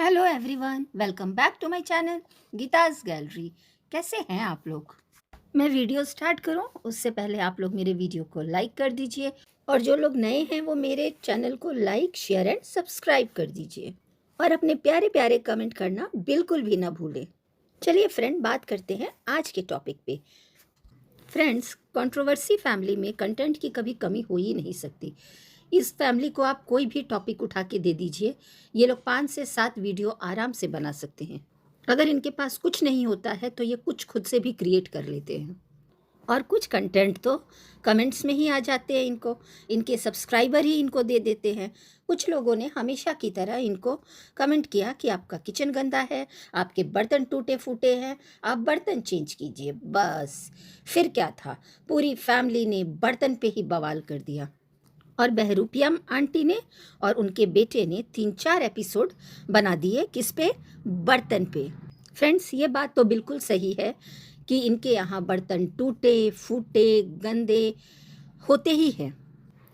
Hello everyone, welcome back to my channel Geeta's gallery. कैसे हैं आप लोग? मैं वीडियो स्टार्ट करूं उससे पहले आप लोग मेरे वीडियो को लाइक कर दीजिए और जो लोग नए हैं वो मेरे चैनल को लाइक शेयर एंड सब्सक्राइब कर दीजिए और अपने प्यारे प्यारे कमेंट करना बिल्कुल भी ना भूलें। चलिए फ्रेंड, बात करते हैं आज के टॉपिक पे। फ्रेंड्स, कंट्रोवर्सी फैमिली में कंटेंट की कभी कमी हो ही नहीं सकती। इस फैमिली को आप कोई भी टॉपिक उठा के दे दीजिए, ये लोग 5 से 7 वीडियो आराम से बना सकते हैं। अगर इनके पास कुछ नहीं होता है तो ये कुछ खुद से भी क्रिएट कर लेते हैं और कुछ कंटेंट तो कमेंट्स में ही आ जाते हैं। इनके सब्सक्राइबर ही इनको दे देते हैं। कुछ लोगों ने हमेशा की तरह इनको कमेंट किया कि आपका किचन गंदा है, आपके बर्तन टूटे फूटे हैं, आप बर्तन चेंज कीजिए। बस फिर क्या था, पूरी फैमिली ने बर्तन पे ही बवाल कर दिया और बहरूपियम आंटी ने और उनके बेटे ने 3-4 एपिसोड बना दिए। किस पे? बर्तन पे। फ्रेंड्स, ये बात तो बिल्कुल सही है कि इनके यहाँ बर्तन टूटे फूटे गंदे होते ही हैं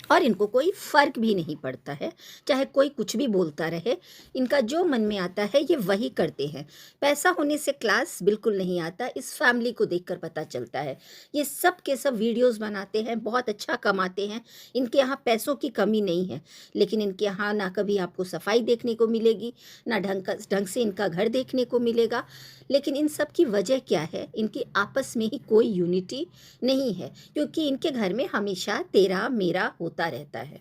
और इनको कोई फ़र्क भी नहीं पड़ता है, चाहे कोई कुछ भी बोलता रहे। इनका जो मन में आता है ये वही करते हैं। पैसा होने से क्लास बिल्कुल नहीं आता, इस फैमिली को देखकर पता चलता है। ये सब के सब वीडियोस बनाते हैं, बहुत अच्छा कमाते हैं। इनके यहाँ पैसों की कमी नहीं है, लेकिन इनके यहाँ ना कभी आपको सफाई देखने को मिलेगी, ना ढंग से इनका घर देखने को मिलेगा। लेकिन इन सब की वजह क्या है? इनकी आपस में ही कोई यूनिटी नहीं है, क्योंकि इनके घर में हमेशा तेरा मेरा होता रहता है।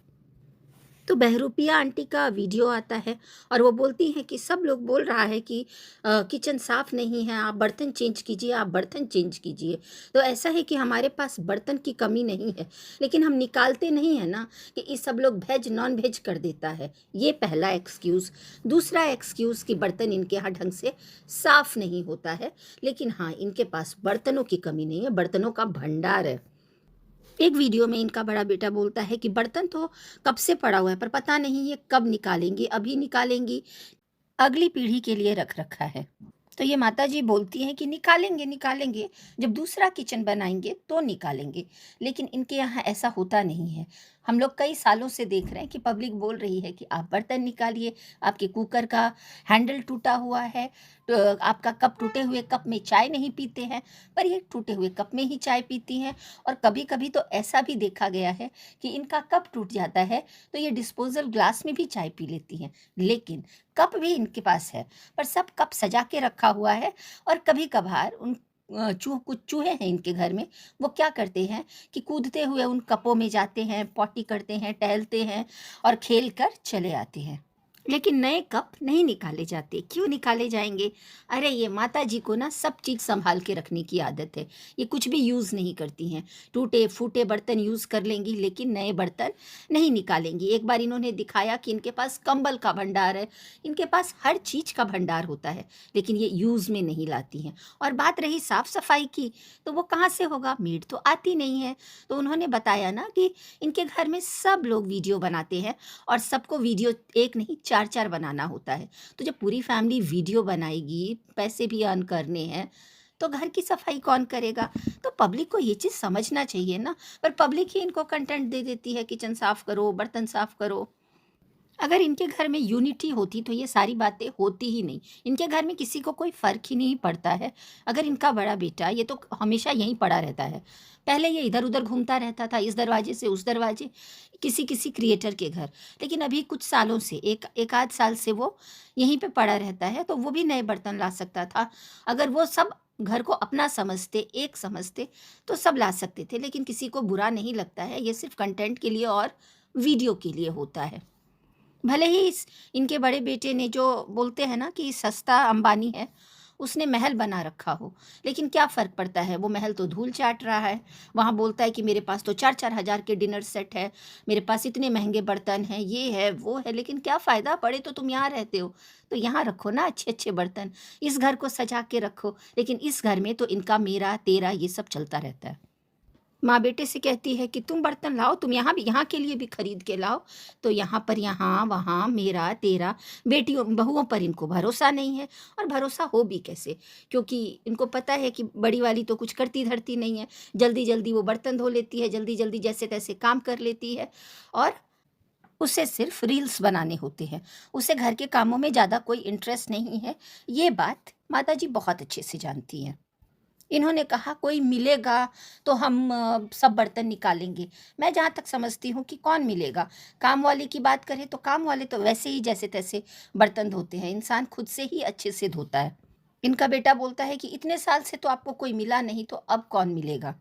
तो बहरूपिया आंटी का वीडियो आता है और वो बोलती हैं कि सब लोग बोल रहा है कि किचन साफ़ नहीं है, आप बर्तन चेंज कीजिए, आप बर्तन चेंज कीजिए। तो ऐसा है कि हमारे पास बर्तन की कमी नहीं है, लेकिन हम निकालते नहीं हैं ना, कि ये सब लोग वेज नॉन वेज कर देता है। ये पहला एक्सक्यूज़। दूसरा एक्सक्यूज़ कि बर्तन इनके यहाँ ढंग से साफ़ नहीं होता है, लेकिन हाँ, इनके पास बर्तनों की कमी नहीं है, बर्तनों का भंडार है। एक वीडियो में इनका बड़ा बेटा बोलता है कि बर्तन तो कब से पड़ा हुआ है, पर पता नहीं ये कब निकालेंगी, अभी निकालेंगी, अगली पीढ़ी के लिए रख रखा है। तो ये माताजी बोलती हैं कि निकालेंगे निकालेंगे, जब दूसरा किचन बनाएंगे तो निकालेंगे। लेकिन इनके यहाँ ऐसा होता नहीं है। हम लोग कई सालों से देख रहे हैं कि पब्लिक बोल रही है कि आप बर्तन निकालिए, आपके कुकर का हैंडल टूटा हुआ है, तो आपका कप, टूटे हुए कप में चाय नहीं पीते हैं, पर ये टूटे हुए कप में ही चाय पीती हैं। और कभी कभी तो ऐसा भी देखा गया है कि इनका कप टूट जाता है तो ये डिस्पोजल ग्लास में भी चाय पी लेती हैं। लेकिन कप भी इनके पास है, पर सब कप सजा के रखा हुआ है। और कभी कभार उन कुछ चूहे हैं इनके घर में, वो क्या करते हैं कि कूदते हुए उन कपों में जाते हैं, पॉटी करते हैं, टहलते हैं और खेल कर चले आते हैं। लेकिन नए कप नहीं निकाले जाते। क्यों निकाले जाएंगे? अरे ये माता जी को ना सब चीज़ संभाल के रखने की आदत है। ये कुछ भी यूज़ नहीं करती हैं। टूटे फूटे बर्तन यूज़ कर लेंगी, लेकिन नए बर्तन नहीं निकालेंगी। एक बार इन्होंने दिखाया कि इनके पास कंबल का भंडार है, इनके पास हर चीज़ का भंडार होता है, लेकिन ये यूज़ में नहीं लाती हैं। और बात रही साफ़ सफाई की, तो वो कहाँ से होगा? मेड तो आती नहीं है। तो उन्होंने बताया ना कि इनके घर में सब लोग वीडियो बनाते हैं और सबको वीडियो एक नहीं 4-4 बनाना होता है। तो जब पूरी फैमिली वीडियो बनाएगी, पैसे भी अर्न करने हैं, तो घर की सफाई कौन करेगा? तो पब्लिक को ये चीज़ समझना चाहिए ना, पर पब्लिक ही इनको कंटेंट दे देती है, किचन साफ़ करो, बर्तन साफ़ करो। अगर इनके घर में यूनिटी होती तो ये सारी बातें होती ही नहीं। इनके घर में किसी को कोई फ़र्क ही नहीं पड़ता है। अगर इनका बड़ा बेटा, ये तो हमेशा यहीं पड़ा रहता है। पहले ये इधर-उधर घूमता रहता था, इस दरवाजे से उस दरवाजे, किसी क्रिएटर के घर। लेकिन अभी कुछ सालों से, एक आध साल से वो यहीं पे पड़ा रहता है, तो वो भी नए बर्तन ला सकता था। अगर वो सब घर को अपना समझते, एक समझते, तो सब ला सकते थे। लेकिन किसी को बुरा नहीं लगता है, ये सिर्फ़ कंटेंट के लिए और वीडियो के लिए होता है। भले ही इनके बड़े बेटे ने, जो बोलते हैं ना कि सस्ता अंबानी है, उसने महल बना रखा हो, लेकिन क्या फ़र्क पड़ता है? वो महल तो धूल चाट रहा है। वहाँ बोलता है कि मेरे पास तो 4-4 हज़ार के डिनर सेट है, मेरे पास इतने महंगे बर्तन हैं, ये है वो है। लेकिन क्या फ़ायदा? पड़े तो तुम यहाँ रहते हो, तो यहाँ रखो ना अच्छे अच्छे बर्तन, इस घर को सजा के रखो। लेकिन इस घर में तो इनका मेरा तेरा ये सब चलता रहता है। माँ बेटे से कहती है कि तुम बर्तन लाओ, तुम यहाँ भी, यहाँ के लिए भी खरीद के लाओ। तो यहाँ पर यहाँ वहाँ मेरा तेरा, बेटियों बहुओं पर इनको भरोसा नहीं है। और भरोसा हो भी कैसे, क्योंकि इनको पता है कि बड़ी वाली तो कुछ करती धरती नहीं है। जल्दी जल्दी वो बर्तन धो लेती है, जल्दी जल्दी जैसे तैसे काम कर लेती है और उसे सिर्फ रील्स बनाने होते हैं, उसे घर के कामों में ज़्यादा कोई इंटरेस्ट नहीं है। ये बात माताजी बहुत अच्छे से जानती हैं। इन्होंने कहा कोई मिलेगा तो हम सब बर्तन निकालेंगे। मैं जहाँ तक समझती हूँ कि कौन मिलेगा। काम वाले की बात करें तो काम वाले तो वैसे ही जैसे तैसे बर्तन धोते हैं, इंसान खुद से ही अच्छे से धोता है। इनका बेटा बोलता है कि इतने साल से तो आपको कोई मिला नहीं, तो अब कौन मिलेगा।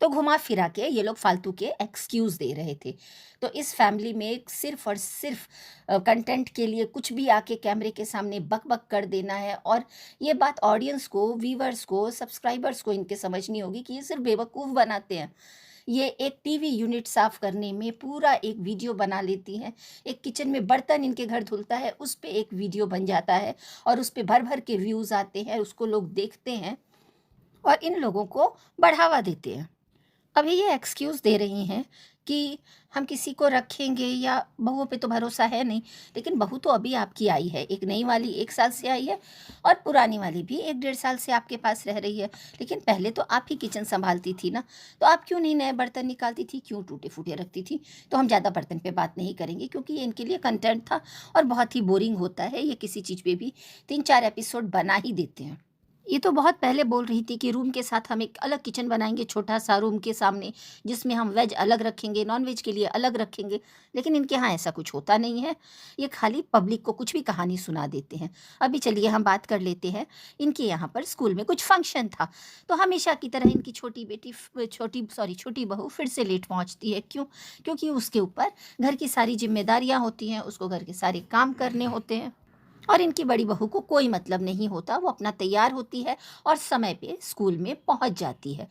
तो घुमा फिरा के ये लोग फालतू के एक्सक्यूज़ दे रहे थे। तो इस फैमिली में सिर्फ़ और सिर्फ़ कंटेंट के लिए कुछ भी आके कैमरे के सामने बक-बक कर देना है, और ये बात ऑडियंस को, व्यूअर्स को, सब्सक्राइबर्स को इनके समझनी होगी कि ये सिर्फ़ बेवकूफ़ बनाते हैं। ये एक टीवी यूनिट साफ़ करने में पूरा एक वीडियो बना लेती हैं। एक किचन में बर्तन इनके घर धुलता है, उस पे एक वीडियो बन जाता है और उस पे भर-भर के व्यूज़ आते हैं, उसको लोग देखते हैं और इन लोगों को बढ़ावा देते हैं। अभी ये एक्सक्यूज़ दे रही हैं कि हम किसी को रखेंगे, या बहुओं पे तो भरोसा है नहीं, लेकिन बहू तो अभी आपकी आई है, एक नई वाली 1 साल से आई है और पुरानी वाली भी 1 डेढ़ साल से आपके पास रह रही है। लेकिन पहले तो आप ही किचन सँभालती थी ना, तो आप क्यों नहीं नए बर्तन निकालती थी, क्यों टूटे-फूटे रखती थी? तो हम ज़्यादा बर्तन पे बात नहीं करेंगे, क्योंकि ये इनके लिए कंटेंट था और बहुत ही बोरिंग होता है, ये किसी चीज़ पे भी 3-4 एपिसोड बना ही देते हैं। ये तो बहुत पहले बोल रही थी कि रूम के साथ हम एक अलग किचन बनाएँगे, छोटा-सा रूम के सामने, जिसमें हम वेज अलग रखेंगे, नॉन-वेज के लिए अलग रखेंगे। लेकिन इनके यहाँ ऐसा कुछ होता नहीं है। ये खाली पब्लिक को कुछ भी कहानी सुना देते हैं। अभी चलिए हम बात कर लेते हैं, इनके यहाँ पर स्कूल में कुछ फंक्शन था, तो हमेशा की तरह इनकी छोटी बहू फिर से लेट पहुँचती है। क्यों? क्योंकि उसके ऊपर घर की सारी ज़िम्मेदारियाँ होती हैं, उसको घर के सारे काम करने होते हैं। और इनकी बड़ी बहू को कोई मतलब नहीं होता, वो अपना तैयार होती है और समय पे स्कूल में पहुंच जाती है।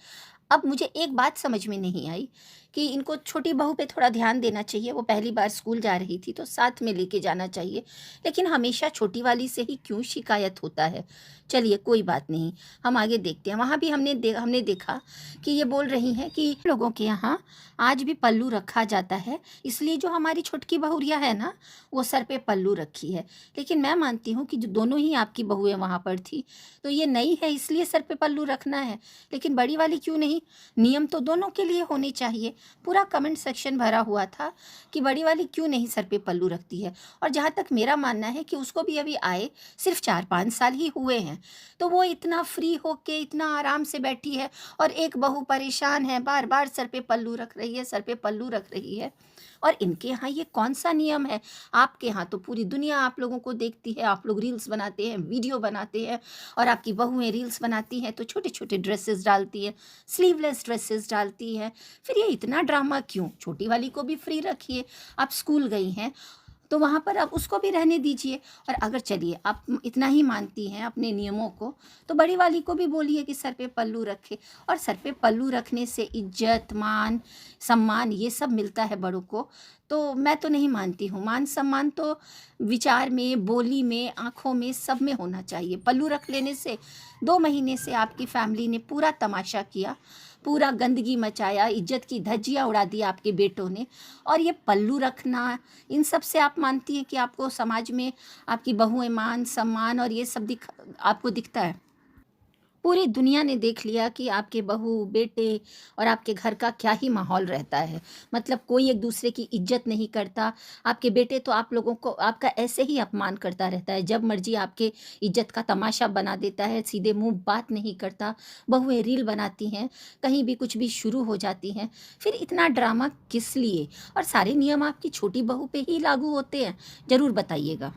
अब मुझे एक बात समझ में नहीं आई कि इनको छोटी बहू पे थोड़ा ध्यान देना चाहिए, वो पहली बार स्कूल जा रही थी तो साथ में लेके जाना चाहिए, लेकिन हमेशा छोटी वाली से ही क्यों शिकायत होता है। चलिए कोई बात नहीं, हम आगे देखते हैं। वहाँ भी हमने देखा कि ये बोल रही हैं कि लोगों के यहाँ आज भी पल्लू रखा जाता है, इसलिए जो हमारी छोटकी बहुरिया है ना, वो सर पे पल्लू रखी है। लेकिन मैं मानती हूँ कि जो दोनों ही आपकी बहुएँ वहाँ पर थी, तो ये नई है इसलिए सर पे पल्लू रखना है, लेकिन बड़ी वाली क्यों नहीं? नियम तो दोनों के लिए होने चाहिए। पूरा कमेंट सेक्शन भरा हुआ था कि बड़ी वाली क्यों नहीं सर पे पल्लू रखती है। और जहाँ तक मेरा मानना है कि उसको भी अभी आए सिर्फ 4-5 साल ही हुए हैं, तो वो इतना फ्री होके इतना आराम से बैठी है, और एक बहू परेशान है, बार बार सर पे पल्लू रख रही है, सर पे पल्लू रख रही है। और इनके यहाँ ये कौन सा नियम है? आपके यहाँ तो पूरी दुनिया आप लोगों को देखती है, आप लोग रील्स बनाते हैं, वीडियो बनाते हैं, और आपकी बहुएं रील्स बनाती हैं तो छोटे छोटे ड्रेसेस डालती हैं, स्लीवलेस ड्रेसेस डालती हैं। फिर ये इतना ड्रामा क्यों? छोटी वाली को भी फ्री रखिए। आप स्कूल गई हैं तो वहाँ पर आप उसको भी रहने दीजिए। और अगर चलिए आप इतना ही मानती हैं अपने नियमों को, तो बड़ी वाली को भी बोलिए कि सर पे पल्लू रखे। और सर पे पल्लू रखने से इज्जत, मान, सम्मान ये सब मिलता है बड़ों को। तो मैं तो नहीं मानती हूँ। मान सम्मान तो विचार में, बोली में, आँखों में, सब में होना चाहिए। पल्लू रख लेने से 2 महीने से आपकी फैमिली ने पूरा तमाशा किया, पूरा गंदगी मचाया, इज्जत की धज्जियाँ उड़ा दी आपके बेटों ने। और ये पल्लू रखना, इन सब से आप मानती हैं कि आपको समाज में आपकी बहुएं मान सम्मान और ये सब आपको दिखता है? पूरी दुनिया ने देख लिया कि आपके बहू बेटे और आपके घर का क्या ही माहौल रहता है। मतलब कोई एक दूसरे की इज्जत नहीं करता। आपके बेटे तो आप लोगों को आपका ऐसे ही अपमान करता रहता है, जब मर्जी आपके इज्जत का तमाशा बना देता है, सीधे मुंह बात नहीं करता। बहुएं रील बनाती हैं, कहीं भी कुछ भी शुरू हो जाती हैं। फिर इतना ड्रामा किस लिए? और सारे नियम आपकी छोटी बहू पे ही लागू होते हैं? ज़रूर बताइएगा।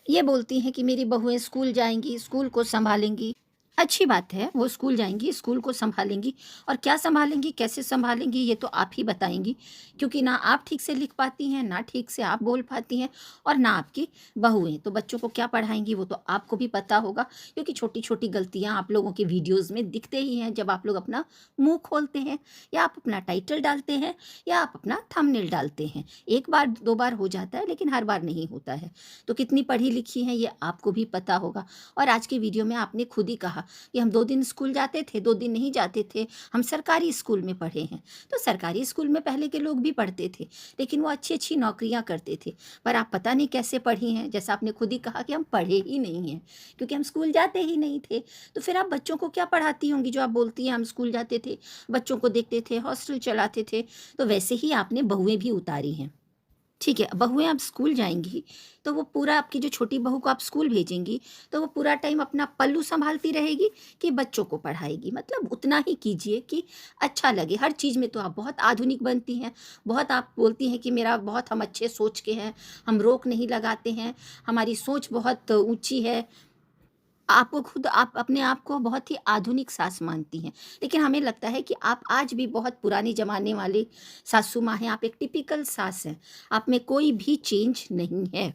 ये बोलती हैं कि मेरी बहुएं स्कूल जाएंगी, स्कूल को संभालेंगी। अच्छी बात है, वो स्कूल जाएँगी, स्कूल को सँभालेंगी, और क्या सँभालेंगी, कैसे सँभालेंगी, ये तो आप ही बताएँगी, क्योंकि ना आप ठीक से लिख पाती हैं, ना ठीक से आप बोल पाती हैं, और ना आपकी बहुएँ। तो बच्चों को क्या पढ़ाएँगी वो तो आपको भी पता होगा, क्योंकि छोटी-छोटी गलतियाँ आप लोगों के वीडियोज़ में दिखते ही हैं, जब आप लोग अपना मुँह खोलते हैं, या आप अपना टाइटल डालते हैं, या आप अपना थंबनेल डालते हैं। 1 बार 2 बार हो जाता है, लेकिन हर बार नहीं होता है। तो कितनी पढ़ी-लिखी हैं ये आपको भी पता होगा। और आज की वीडियो में आपने खुद ही कहा कि हम 2 दिन स्कूल जाते थे, 2 दिन नहीं जाते थे, हम सरकारी स्कूल में पढ़े हैं। तो सरकारी स्कूल में पहले के लोग भी पढ़ते थे, लेकिन वो अच्छी-अच्छी नौकरियाँ करते थे। पर आप पता नहीं कैसे पढ़ी हैं, जैसा आपने खुद ही कहा कि हम पढ़े ही नहीं हैं, क्योंकि हम स्कूल जाते ही नहीं थे। तो फिर आप बच्चों को क्या पढ़ाती होंगी जो आप बोलती हैं हम स्कूल जाते थे, बच्चों को देखते थे, हॉस्टल चलाते थे, तो वैसे ही आपने बहुएँ भी उतारी हैं। ठीक है, बहुएँ अब स्कूल जाएँगी, तो वो पूरा आपकी जो छोटी बहू को आप स्कूल भेजेंगी, तो वो पूरा टाइम अपना पल्लू सँभालती रहेगी कि बच्चों को पढ़ाएगी? मतलब उतना ही कीजिए कि अच्छा लगे। हर चीज़ में तो आप बहुत आधुनिक बनती हैं, बहुत आप बोलती हैं कि मेरा बहुत हम अच्छे सोच के हैं, हम रोक नहीं लगाते हैं, हमारी सोच बहुत ऊँची है। आपको खुद आप अपने आप को बहुत ही आधुनिक सास मानती हैं, लेकिन हमें लगता है कि आप आज भी बहुत पुराने ज़माने वाली सासू माँ हैं, आप एक टिपिकल सास हैं, आप में कोई भी चेंज नहीं है।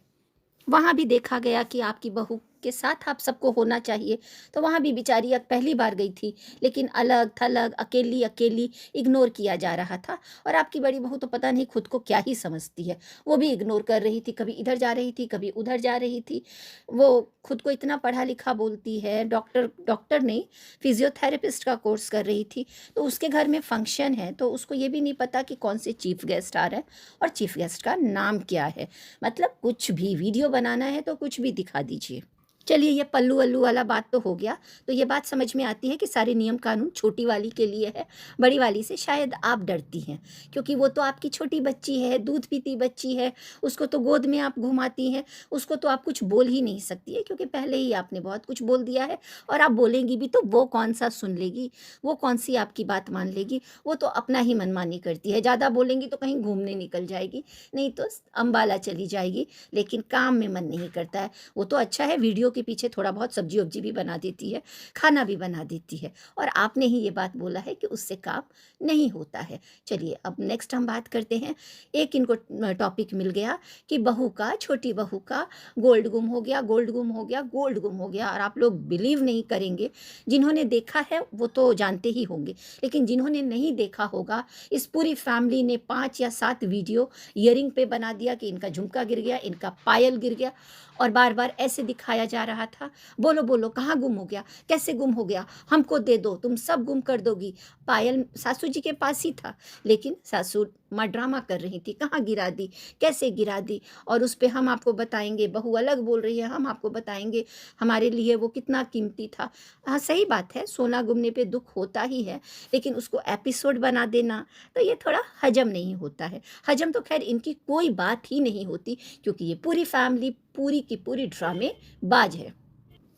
वहाँ भी देखा गया कि आपकी बहू के साथ आप सबको होना चाहिए, तो वहाँ भी बेचारी अब पहली बार गई थी, लेकिन अलग-थलग, अकेली-अकेली इग्नोर किया जा रहा था और आपकी बड़ी बहू तो पता नहीं खुद को क्या ही समझती है। वो भी इग्नोर कर रही थी, कभी इधर जा रही थी, कभी उधर जा रही थी। वो खुद को इतना पढ़ा-लिखा बोलती है, डॉक्टर डॉक्टर नहीं, फिज़ियोथेरेपिस्ट का कोर्स कर रही थी, तो उसके घर में फंक्शन है, तो उसको ये भी नहीं पता कि कौन से चीफ़ गेस्ट आ रहे हैं और चीफ़ गेस्ट का नाम क्या है। मतलब कुछ भी वीडियो बनाना है तो कुछ भी दिखा दीजिए। चलिए ये पल्लू-वल्लू वाला बात तो हो गया, तो ये बात समझ में आती है कि सारे नियम कानून छोटी वाली के लिए है, बड़ी वाली से शायद आप डरती हैं, क्योंकि वो तो आपकी छोटी बच्ची है, दूध पीती बच्ची है, उसको तो गोद में आप घुमाती हैं, उसको तो आप कुछ बोल ही नहीं सकती है क्योंकि पहले ही आपने बहुत कुछ बोल दिया है और आप बोलेंगी भी तो वो कौन-सा सुन लेगी, वो कौन-सी आपकी बात मान लेगी, वो तो अपना ही मनमानी करती है, ज़्यादा बोलेंगी तो कहीं घूमने निकल जाएगी, नहीं तो अम्बाला चली जाएगी, लेकिन काम में मन नहीं करता है। वो तो अच्छा है वीडियो के पीछे थोड़ा बहुत सब्जी-वब्जी भी बना देती है, खाना भी बना देती है और आपने ही ये बात बोला है कि उससे काम नहीं होता है। चलिए अब नेक्स्ट हम बात करते हैं, एक इनको टॉपिक मिल गया कि बहू का, छोटी बहू का गोल्ड गुम हो गया, गोल्ड गुम हो गया, गोल्ड गुम हो गया और आप लोग बिलीव नहीं करेंगे, जिन्होंने देखा है वो तो जानते ही होंगे, लेकिन जिन्होंने नहीं देखा होगा, इस पूरी फैमिली ने 5 या 7 वीडियो ईयरिंग पे बना दिया कि इनका झुमका गिर गया, इनका पायल गिर गया और बार-बार ऐसे दिखाया जा रहा था, बोलो, बोलो कहाँ गुम हो गया? कैसे गुम हो गया? हमको दे दो, तुम सब गुम कर दोगी। पायल सासू जी के पास ही था, लेकिन सासू माँ ड्रामा कर रही थी, कहाँ गिरा दी? कैसे गिरा दी? और उस पे हम आपको बताएँगे, बहू अलग बोल रही है, हम आपको बताएँगे, हमारे लिए वो कितना कीमती था। हाँ, सही बात है, सोना गुमने पे दुःख होता ही है, लेकिन उसको एपिसोड बना देना, तो ये थोड़ा हज़म नहीं होता है। हज़म तो ख़ैर इनकी कोई बात ही नहीं होती क्योंकि ये पूरी फैमिली पूरी की पूरी ड्रामेबाज है।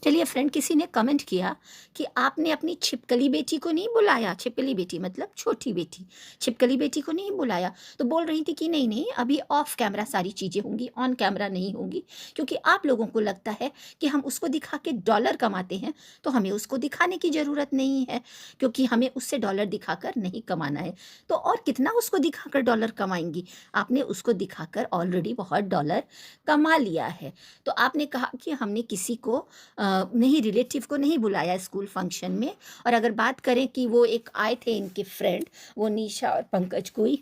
चलिए फ्रेंड, किसी ने कमेंट किया कि आपने अपनी छिपकली बेटी को नहीं बुलाया, छिपकली बेटी मतलब छोटी बेटी, छिपकली बेटी को नहीं बुलाया, तो बोल रही थी कि नहीं नहीं अभी ऑफ कैमरा सारी चीज़ें होंगी, ऑन कैमरा नहीं होंगी, क्योंकि आप लोगों को लगता है कि हम उसको दिखा के डॉलर कमाते हैं, तो हमें उसको दिखाने की ज़रूरत नहीं है, क्योंकि हमें उससे डॉलर दिखाकर नहीं कमाना है। तो और कितना उसको दिखाकर डॉलर कमाएंगी? आपने उसको दिखाकर ऑलरेडी बहुत डॉलर कमा लिया है। तो आपने कहा कि हमने किसी को नहीं, रिलेटिव को नहीं बुलाया स्कूल फंक्शन में, और अगर बात करें कि वो एक आए थे इनके फ्रेंड, वो निशा और पंकज कोई,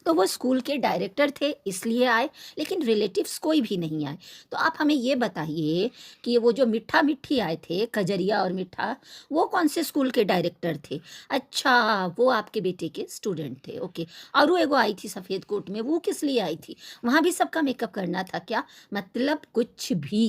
तो वो स्कूल के डायरेक्टर थे इसलिए आए, लेकिन रिलेटिव्स कोई भी नहीं आए। तो आप हमें ये बताइए कि वो जो मिट्ठा मिट्ठी आए थे, कजरिया और मिट्ठा, वो कौन से स्कूल के डायरेक्टर थे? अच्छा, वो आपके बेटे के स्टूडेंट थे, ओके। और वो एगो आई थी सफ़ेद कोट में, वो किस लिए आई थी? वहाँ भी सबका मेकअप करना था क्या? मतलब कुछ भी।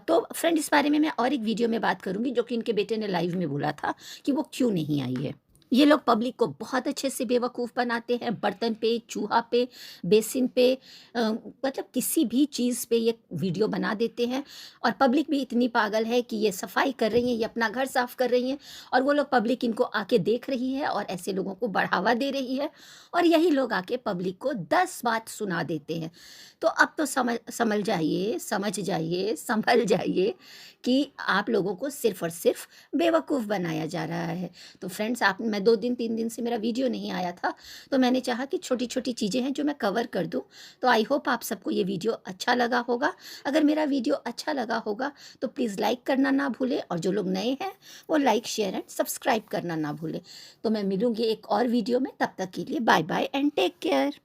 तो फ्रेंड, इस बारे में मैं और एक वीडियो में बात करूँगी जो कि इनके बेटे ने लाइव में बोला था कि वो क्यों नहीं आई है। ये लोग पब्लिक को बहुत अच्छे से बेवकूफ़ बनाते हैं, बर्तन पे, चूहा पे, बेसिन पे, मतलब किसी भी चीज़ पे ये वीडियो बना देते हैं और पब्लिक भी इतनी पागल है कि ये सफाई कर रही हैं, ये अपना घर साफ़ कर रही हैं और वो लोग, पब्लिक इनको आके देख रही है और ऐसे लोगों को बढ़ावा दे रही है और यही लोग आके पब्लिक को 10 बात सुना देते हैं। तो अब तो समझ जाइए, समझ जाइए, संभल जाइए कि आप लोगों को सिर्फ़ और सिर्फ़ बेवकूफ़ बनाया जा रहा है। तो फ्रेंड्स, आप मैं 2 दिन 3 दिन से मेरा वीडियो नहीं आया था, तो मैंने चाहा कि छोटी-छोटी चीज़ें हैं जो मैं कवर कर दूँ। तो आई होप आप सबको ये वीडियो अच्छा लगा होगा। अगर मेरा वीडियो अच्छा लगा होगा तो प्लीज़ लाइक करना ना भूलें और जो लोग नए हैं वो लाइक, शेयर एंड सब्सक्राइब करना ना भूलें। तो मैं मिलूँगी एक और वीडियो में, तब तक के लिए bye bye and take care.